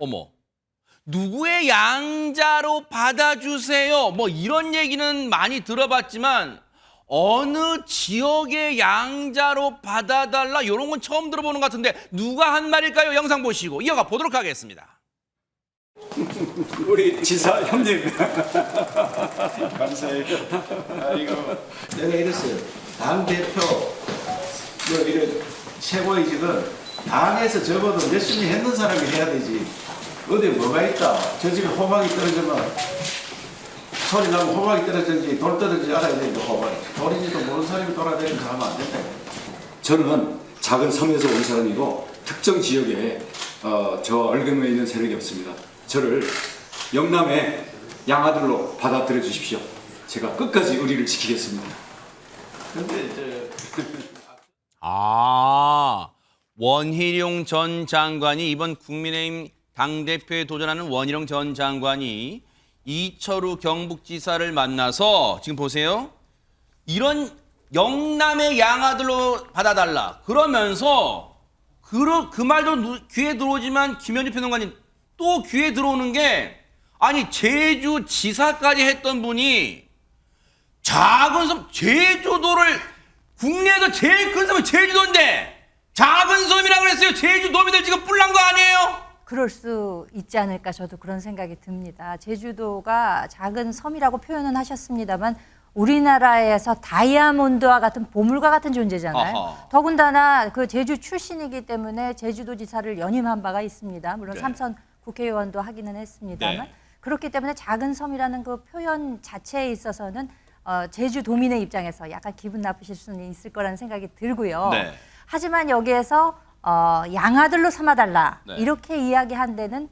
어머. 누구의 양자로 받아주세요. 뭐 이런 얘기는 많이 들어봤지만 어느 지역의 양자로 받아달라 이런 건 처음 들어보는 것 같은데 누가 한 말일까요? 영상 보시고 이어가 보도록 하겠습니다. 우리 지사 형님 감사해요. 아이고 내가 이랬어요. 당 대표 뭐 이런 최고의 직은 당에서 적어도 열심히 했는 사람이 해야 되지. 어디 뭐가 있다. 저 집에 호박이 떨어지면 소리 나고 호박이 떨어졌는지 돌 떨어진지 알아야 되는데 호박이 돌인지도 모르는 사람이 돌아다니면서 하면 안 된다. 저는 작은 섬에서 온 사람이고 특정 지역에 저 얼굴에 있는 세력이 없습니다. 저를 영남의 양아들로 받아들여 주십시오. 제가 끝까지 의리를 지키겠습니다. 근데 원희룡 전 장관이 이번 국민의힘 당대표에 도전하는 원희룡 전 장관이 이철우 경북지사를 만나서 지금 보세요. 이런 영남의 양아들로 받아달라. 그러면서 그 말도 귀에 들어오지만 김현주 평론가님 또 귀에 들어오는 게 아니 제주지사까지 했던 분이 작은 섬 제주도를 국내에서 제일 큰 섬이 제주도인데 작은 섬이라고 그랬어요. 제주도민들 지금 뿔난 거 아니에요? 그럴 수 있지 않을까 저도 그런 생각이 듭니다. 제주도가 작은 섬이라고 표현은 하셨습니다만 우리나라에서 다이아몬드와 같은 보물과 같은 존재잖아요. 아하. 더군다나 그 제주 출신이기 때문에 제주도지사를 연임한 바가 있습니다. 물론 네. 삼선 국회의원도 하기는 했습니다만 네. 그렇기 때문에 작은 섬이라는 그 표현 자체에 있어서는 제주도민의 입장에서 약간 기분 나쁘실 수는 있을 거라는 생각이 들고요. 네. 하지만 여기에서 양아들로 삼아달라 네. 이렇게 이야기한 데는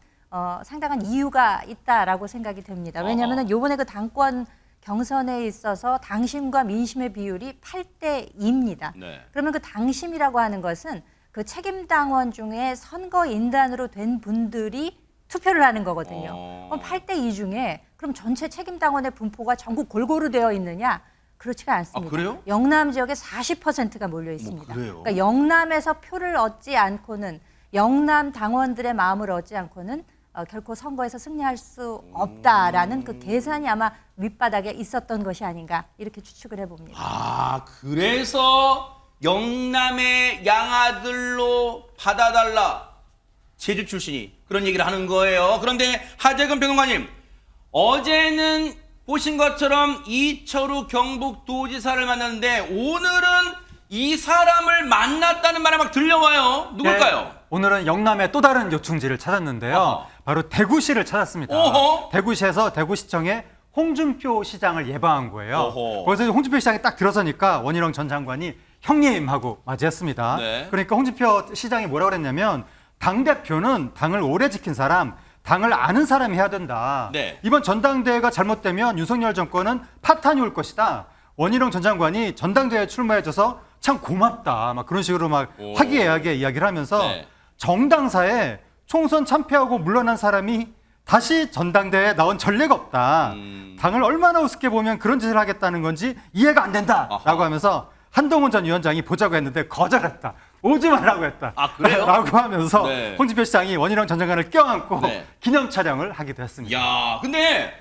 상당한 이유가 있다라고 생각이 됩니다. 왜냐하면 이번에 그 당권 경선에 있어서 당심과 민심의 비율이 8대 2입니다. 네. 그러면 그 당심이라고 하는 것은 그 책임당원 중에 선거인단으로 된 분들이 투표를 하는 거거든요. 그럼 8대 2 중에 그럼 전체 책임당원의 분포가 전국 골고루 되어 있느냐? 그렇지가 않습니다. 아, 그래요? 영남 지역에 40%가 몰려 있습니다. 그래요? 그러니까 영남에서 표를 얻지 않고는 영남 당원들의 마음을 얻지 않고는 결코 선거에서 승리할 수 없다라는 그 계산이 아마 밑바닥에 있었던 것이 아닌가 이렇게 추측을 해봅니다. 그래서 영남의 양아들로 받아달라. 제주 출신이 그런 얘기를 하는 거예요. 그런데 하재근 평론가님, 어제는 보신 것처럼 이철우 경북도지사를 만났는데 오늘은 이 사람을 만났다는 말이 막 들려와요. 누굴까요? 네, 오늘은 영남의 또 다른 요충지를 찾았는데요. 어허. 바로 대구시를 찾았습니다. 어허. 대구시에서 대구시청에 홍준표 시장을 예방한 거예요. 어허. 거기서 홍준표 시장이 딱 들어서니까 원희룡 전 장관이 형님하고 맞이했습니다. 네. 그러니까 홍준표 시장이 뭐라고 그랬냐면 당대표는 당을 오래 지킨 사람, 당을 아는 사람이 해야 된다. 네. 이번 전당대회가 잘못되면 윤석열 정권은 파탄이 올 것이다. 원희룡 전 장관이 전당대회에 출마해줘서 참 고맙다. 막 그런 식으로 막 오. 화기애애하게 이야기를 하면서 네. 정당사에 총선 참패하고 물러난 사람이 다시 전당대회에 나온 전례가 없다. 당을 얼마나 우습게 보면 그런 짓을 하겠다는 건지 이해가 안 된다라고 아하. 하면서 한동훈 전 위원장이 보자고 했는데 거절했다. 오지 말라고 했다. 아, 그래요? 라고 하면서 네. 홍준표 시장이 원희룡 전 장관을 껴안고 네. 기념 촬영을 하기도 했습니다. 야, 근데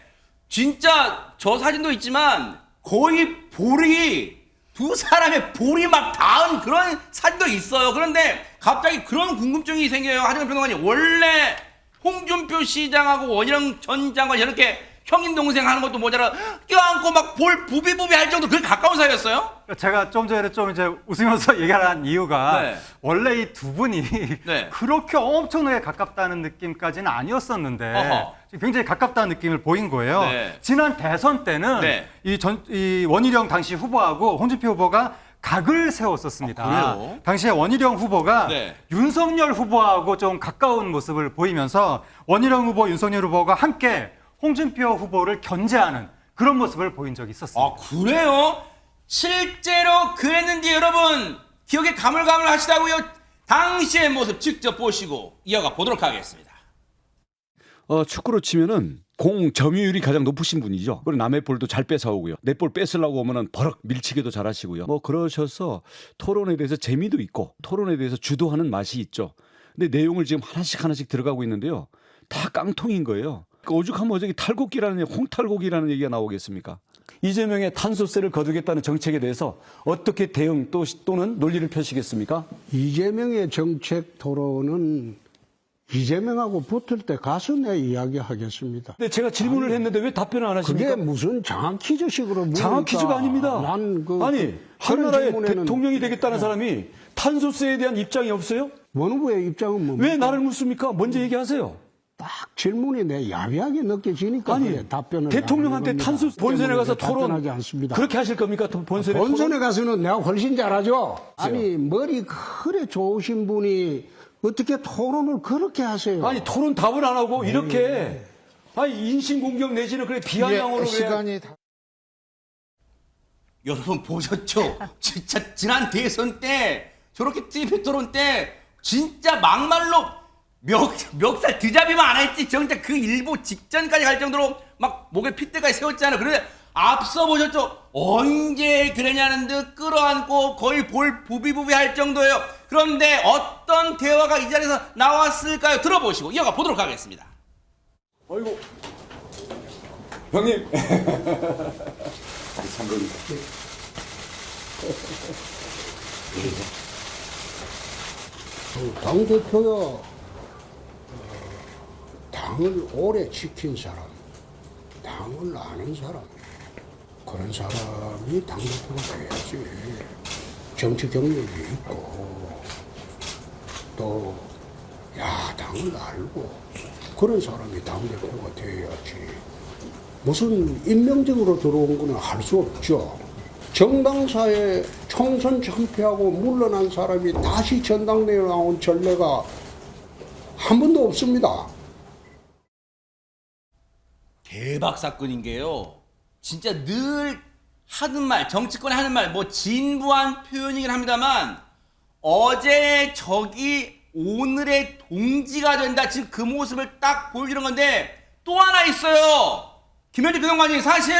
진짜 저 사진도 있지만 거의 볼이 두 사람의 볼이 막 닿은 그런 사진도 있어요. 그런데 갑자기 그런 궁금증이 생겨요. 하재근 평론가님, 원래 홍준표 시장하고 원희룡 전 장관이 이렇게 형님 동생 하는 것도 모자라 껴안고 막 볼 부비부비 할 정도 그렇게 가까운 사이였어요? 제가 좀 전에 좀 이제 웃으면서 얘기한 이유가 네. 원래 이 두 분이 네. 그렇게 엄청나게 가깝다는 느낌까지는 아니었었는데 어허. 굉장히 가깝다는 느낌을 보인 거예요. 네. 지난 대선 때는 네. 이 원희룡 당시 후보하고 홍준표 후보가 각을 세웠었습니다. 아, 그래요? 당시에 원희룡 후보가 네. 윤석열 후보하고 좀 가까운 모습을 보이면서 원희룡 후보, 윤석열 후보가 함께 홍준표 후보를 견제하는 그런 모습을 보인 적이 있었습니다. 아, 그래요? 실제로 그랬는지 여러분 기억에 가물가물하시다고요? 당시의 모습 직접 보시고 이어가 보도록 하겠습니다. 축구로 치면은 공 점유율이 가장 높으신 분이죠. 그리고 남의 볼도 잘 뺏어오고요. 내 볼 뺏으려고 오면은 버럭 밀치기도 잘하시고요. 뭐 그러셔서 토론에 대해서 재미도 있고 토론에 대해서 주도하는 맛이 있죠. 근데 내용을 지금 하나씩 들어가고 있는데요. 다 깡통인 거예요. 그 오죽하면 어저께 탈곡기라는 홍탈곡이라는 얘기가 나오겠습니까? 이재명의 탄소세를 거두겠다는 정책에 대해서 어떻게 대응 또는 논리를 펴시겠습니까? 이재명의 정책 토론은 이재명하고 붙을 때 가서 내 이야기하겠습니다. 근데 제가 질문을 했는데 왜 답변을 안 하십니까? 그게 무슨 장학 퀴즈식으로 물으니까 장학 퀴즈가 아닙니다. 그런 한나라의 질문에는 대통령이 되겠다는 사람이 탄소세에 대한 입장이 없어요? 원후보의 입장은 뭡니까? 왜 나를 묻습니까? 먼저 얘기하세요. 딱 질문이 내 야비하게 느껴지니까 아니, 그래, 답변을 대통령한테 하는 겁니다. 탄소 본선에 가서 토론 답변하지 않습니다. 그렇게 하실 겁니까? 본선에 본선에 가서는 내가 훨씬 잘하죠. 그래요. 아니 머리 그래 좋으신 분이 어떻게 토론을 그렇게 하세요? 아니 토론 답을 안 하고 이렇게 아니 인신공격 내지는 그래 비아냥으로 왜 시간이 다... 여러분 보셨죠? 진짜 지난 대선 때 저렇게 TV 토론 때 진짜 막말로 멱살 드잡이만 안 했지 정작 그 일보 직전까지 갈 정도로 막 목에 핏대까지 세웠잖아요. 그런데 앞서 보셨죠? 언제 그러냐는 듯 끌어안고 거의 볼 부비부비 할 정도예요. 그런데 어떤 대화가 이 자리에서 나왔을까요? 들어보시고 이어가 보도록 하겠습니다. 어이구 형님 당대표야, 당을 오래 지킨 사람, 당을 아는 사람, 그런 사람이 당대표가 돼야지. 정치 경력이 있고, 또, 당을 알고, 그런 사람이 당대표가 돼야지. 무슨 임명직으로 들어온 거는 할 수 없죠. 정당사에 총선 참패하고 물러난 사람이 다시 전당대회에 나온 전례가 한 번도 없습니다. 대박 사건인 게요. 진짜 늘 하는 말, 정치권에 하는 말, 뭐 진부한 표현이긴 합니다만 어제 적이 오늘의 동지가 된다. 지금 그 모습을 딱 보여주는 건데 또 하나 있어요. 김현지 부장관이 사실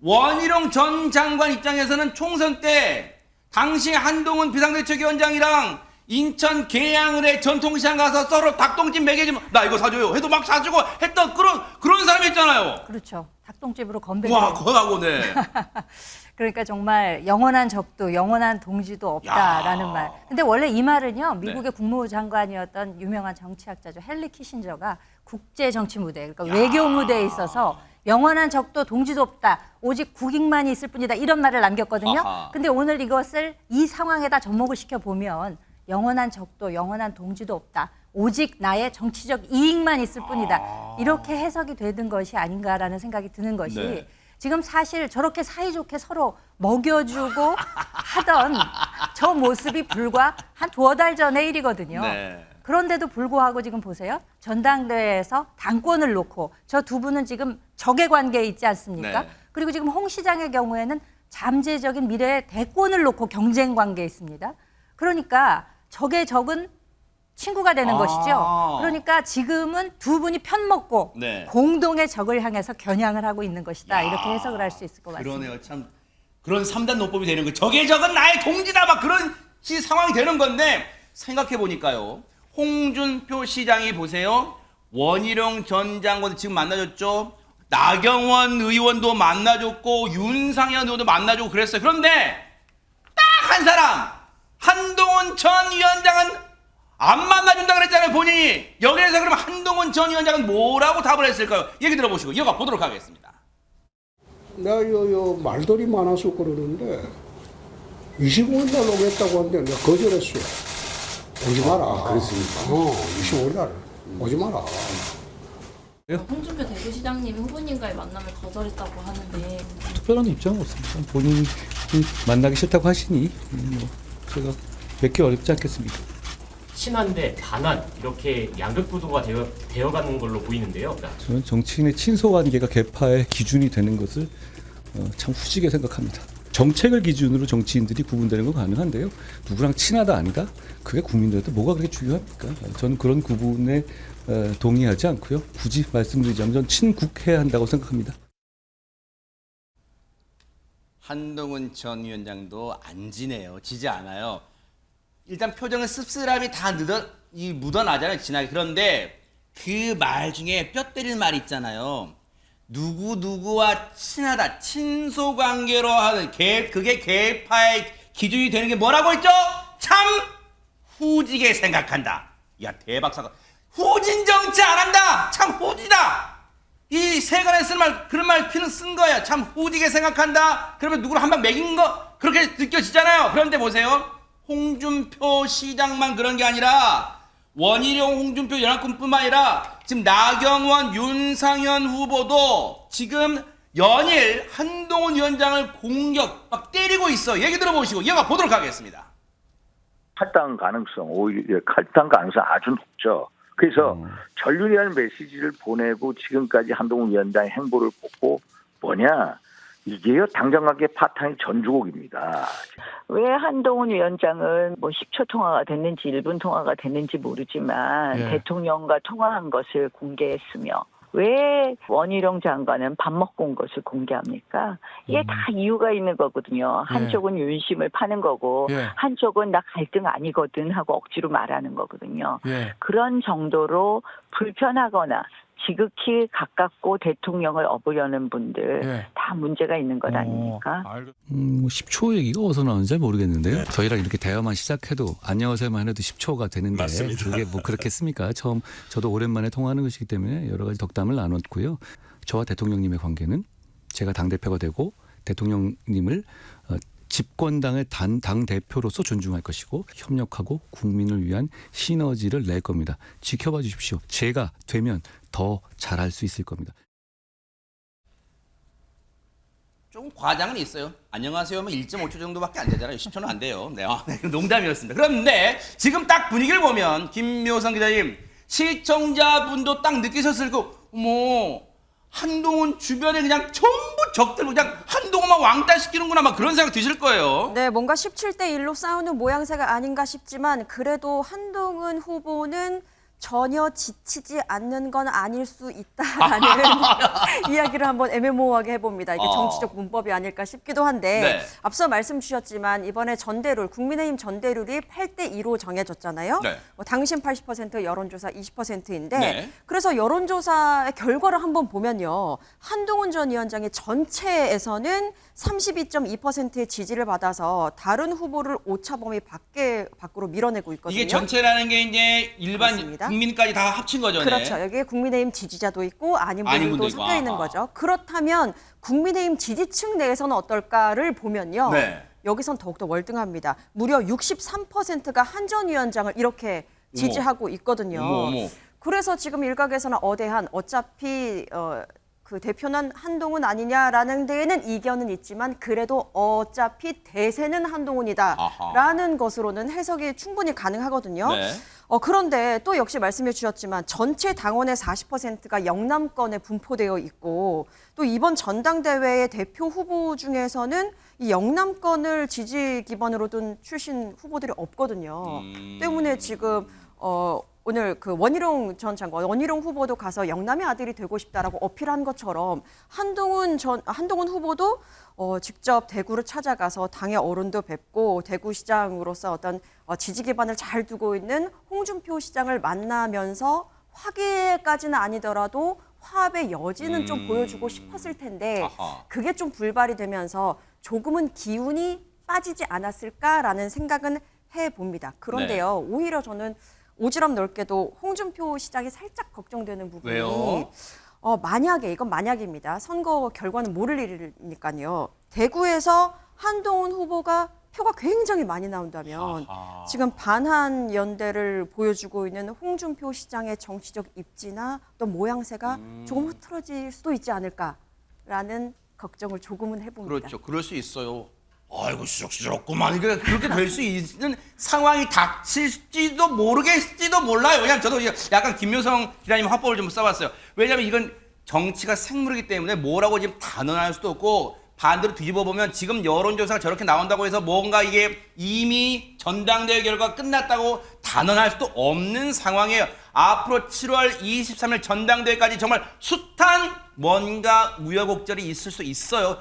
원희룡 전 장관 입장에서는 총선 때 당시 한동훈 비상대책위원장이랑 인천 계양을에 전통시장 가서 서로 닭똥집 먹여주면 나 이거 사줘요 해도 막 사주고 했던 그런 사람이 있잖아요. 그렇죠. 닭똥집으로 건배를. 와, 거하고 네. 그러니까 정말 영원한 적도 영원한 동지도 없다라는 야. 말. 근데 원래 이 말은요. 미국의 국무부 장관이었던 유명한 정치학자죠. 헨리 키신저가 국제 정치 무대, 그러니까 외교 무대에 있어서 영원한 적도 동지도 없다. 오직 국익만 있을 뿐이다. 이런 말을 남겼거든요. 아하. 근데 오늘 이것을 이 상황에다 접목을 시켜보면 영원한 적도 영원한 동지도 없다. 오직 나의 정치적 이익만 있을 뿐이다. 이렇게 해석이 되는 것이 아닌가라는 생각이 드는 것이 네. 지금 사실 저렇게 사이좋게 서로 먹여주고 하던 저 모습이 불과 한 두어 달 전의 일이거든요. 네. 그런데도 불구하고 지금 보세요. 전당대회에서 당권을 놓고 저 두 분은 지금 적의 관계에 있지 않습니까? 네. 그리고 지금 홍 시장의 경우에는 잠재적인 미래의 대권을 놓고 경쟁 관계에 있습니다. 그러니까 적의 적은 친구가 되는 것이죠. 그러니까 지금은 두 분이 편먹고 네. 공동의 적을 향해서 겨냥을 하고 있는 것이다. 이렇게 해석을 할 수 있을 것 같습니다. 그러네요. 참 그런 3단 논법이 되는 거. 적의 적은 나의 동지다. 막 그런 상황이 되는 건데 생각해 보니까요. 홍준표 시장이 보세요. 원희룡 전 장관 지금 만나줬죠. 나경원 의원도 만나줬고 윤상현 의원도 만나주고 그랬어요. 그런데 딱 한 사람 한동훈 전 위원장은 안 만나준다 그랬잖아요. 본인이. 여기에서 그럼 한동훈 전 위원장은 뭐라고 답을 했을까요? 얘기 들어보시고 이어가 보도록 하겠습니다. 내가 말들이 많아서 그러는데 25일 날 오겠다고 하는데 내가 거절했어요. 오지 마라. 그랬습니까? 25일 날 오지 마라. 홍준표 대구시장님이 후보님과의 만남을 거절했다고 하는데 특별한 입장은 없습니다. 본인이 만나기 싫다고 하시니 뭐 제가 맺기 어렵지 않겠습니까? 친한데 반한 이렇게 양극구도가 되어가는 걸로 보이는데요. 저는 정치인의 친소관계가 개파의 기준이 되는 것을 참 후지게 생각합니다. 정책을 기준으로 정치인들이 구분되는 건 가능한데요. 누구랑 친하다 아니다? 그게 국민들한테 뭐가 그렇게 중요합니까? 저는 그런 구분에 동의하지 않고요. 굳이 말씀드리자면 저는 친국해야 한다고 생각합니다. 한동훈 전 위원장도 안 지네요. 지지 않아요. 일단 표정은 씁쓸함이 다 묻어나잖아요. 진하게. 그런데 그 말 중에 뼈 때리는 말 있잖아요. 누구누구와 친하다, 친소관계로 하는 그게 계파의 기준이 되는 게 뭐라고 했죠? 참 후지게 생각한다. 야, 대박 사건. 후진 정치 안 한다. 참 후지다. 이 세간에 쓰는 말, 그런 말 피는 쓴 거야. 참 후지게 생각한다. 그러면 누구를 한 방 매긴 거 그렇게 느껴지잖아요. 그런데 보세요. 홍준표 시장만 그런 게 아니라 원희룡, 홍준표 연합군뿐만 아니라 지금 나경원, 윤상현 후보도 지금 연일 한동훈 위원장을 공격 막 때리고 있어. 얘기 들어보시고 이어가 보도록 하겠습니다. 탈당 가능성, 오히려 탈당 가능성 아주 높죠. 그래서 전륜이라는 메시지를 보내고 지금까지 한동훈 위원장의 행보를 보고 뭐냐, 이게요 당정관계 파탄의 전주곡입니다. 왜 한동훈 위원장은 뭐 10초 통화가 됐는지 1분 통화가 됐는지 모르지만 대통령과 통화한 것을 공개했으며 왜 원희룡 장관은 밥 먹고 온 것을 공개합니까? 이게 다 이유가 있는 거거든요. 한쪽은 윤심을 파는 거고 한쪽은 나 갈등 아니거든 하고 억지로 말하는 거거든요. 그런 정도로 불편하거나 지극히 가깝고 대통령을 업으려는 분들 다 문제가 있는 것 아닙니까? 10초 얘기가 어디서 나오는지 잘 모르겠는데요. 저희랑 이렇게 대화만 시작해도 안녕하세요만 해도 10초가 되는데 그게 뭐 그렇겠습니까? 저도 오랜만에 통화하는 것이기 때문에 여러 가지 덕담을 나눴고요. 저와 대통령님의 관계는 제가 당대표가 되고 대통령님을 집권당의 당대표로서 존중할 것이고 협력하고 국민을 위한 시너지를 낼 겁니다. 지켜봐 주십시오. 제가 되면 더 잘할 수 있을 겁니다. 좀 과장은 있어요. 안녕하세요면 1.5초 정도밖에 안 되잖아요. 10초는 안 돼요. 네, 농담이었습니다. 그런데 지금 딱 분위기를 보면 김묘성 기자님, 시청자분도 딱 느끼셨을 거고, 어머, 한동훈 주변에 그냥 전부 적들 그냥 한동훈만 왕따시키는구나 막 그런 생각 드실 거예요. 네, 뭔가 17대 1로 싸우는 모양새가 아닌가 싶지만 그래도 한동훈 후보는 전혀 지치지 않는 건 아닐 수 있다라는 이야기를 한번 애매모호하게 해봅니다. 이게 정치적 문법이 아닐까 싶기도 한데 앞서 말씀 주셨지만 이번에 전대룰, 국민의힘 전대룰이 8대 2로 정해졌잖아요. 당신 80%, 여론조사 20%인데 그래서 여론조사의 결과를 한번 보면요. 한동훈 전 위원장이 전체에서는 32.2%의 지지를 받아서 다른 후보를 오차범위 밖으로 밀어내고 있거든요. 이게 전체라는 게 이제 일반 그렇습니다. 국민까지 다 합친 거죠. 그렇죠. 여기에 국민의힘 지지자도 있고 아닌 분들도 섞여 있는 거죠. 그렇다면 국민의힘 지지층 내에서는 어떨까를 보면요. 여기선 더욱더 월등합니다. 무려 63%가 한 전 위원장을 이렇게 지지하고 있거든요. 그래서 지금 일각에서는 어대한 어차피 그 대표는 한동훈 아니냐라는 데에는 이견은 있지만 그래도 어차피 대세는 한동훈이다라는 것으로는 해석이 충분히 가능하거든요. 그런데 또 역시 말씀해 주셨지만 전체 당원의 40%가 영남권에 분포되어 있고 또 이번 전당대회의 대표 후보 중에서는 이 영남권을 지지 기반으로 둔 출신 후보들이 없거든요. 때문에 지금 오늘 그 원희룡 전 장관, 원희룡 후보도 가서 영남의 아들이 되고 싶다라고 어필한 것처럼 한동훈 후보도 직접 대구를 찾아가서 당의 어른도 뵙고 대구시장으로서 어떤 지지 기반을 잘 두고 있는 홍준표 시장을 만나면서 화기까지는 아니더라도 화합의 여지는 좀 보여주고 싶었을 텐데 그게 좀 불발이 되면서 조금은 기운이 빠지지 않았을까라는 생각은 해봅니다. 그런데요, 오히려 저는 오지랖 넓게도 홍준표 시장이 살짝 걱정되는 부분이 왜요? 만약에 이건 만약입니다. 선거 결과는 모를 일이니까요. 대구에서 한동훈 후보가 표가 굉장히 많이 나온다면 지금 반한 연대를 보여주고 있는 홍준표 시장의 정치적 입지나 어떤 모양새가 조금 흐트러질 수도 있지 않을까라는 걱정을 조금은 해봅니다. 그렇죠. 그럴 수 있어요. 아이고 시적시적구만. 그렇게 될 수 있는 상황이 닥칠지도 모르겠지도 몰라요. 그냥 저도 약간 김묘성 기자님 화법을 좀 써봤어요. 왜냐하면 이건 정치가 생물이기 때문에 뭐라고 지금 단언할 수도 없고 반대로 뒤집어 보면 지금 여론조사가 저렇게 나온다고 해서 뭔가 이게 이미 전당대회 결과가 끝났다고 단언할 수도 없는 상황이에요. 앞으로 7월 23일 전당대회까지 정말 숱한 뭔가 우여곡절이 있을 수 있어요.